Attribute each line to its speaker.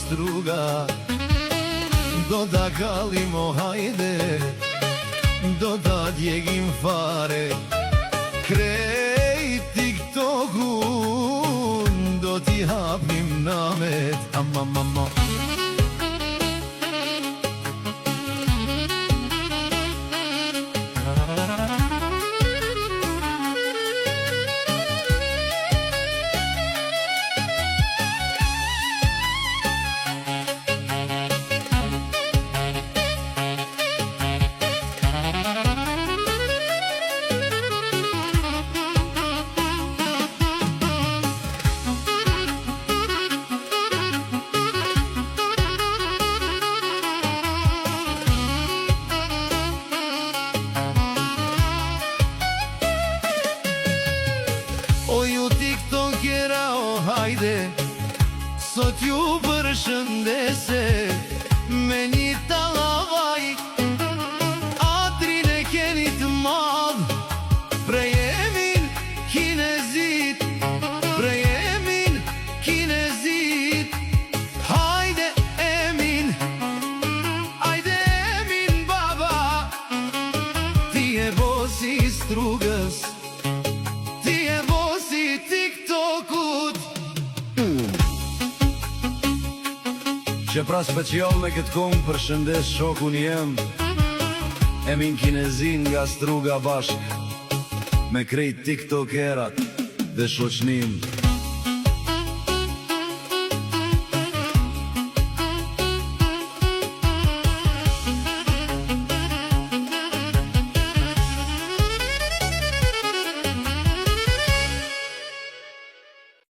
Speaker 1: struga. Do ta kallim o hajde, do ta djegim fare. Krejt TikTokun do t'i hapim namet. Amamama. O ju tiktokera o hajde, sot ju përshëndese me një tallavaj. Atrin e keni të madh prej emin kinezit, prej emin kinezit. Hajde emin, hajde emin baba, ti e bosi strugës, ti e bosi TikTokut. Që pra special me këtë kong përshëndes shokun jem, Emin Kinezin nga Struga bashk me krejt TikTokerat dhe shoqnim.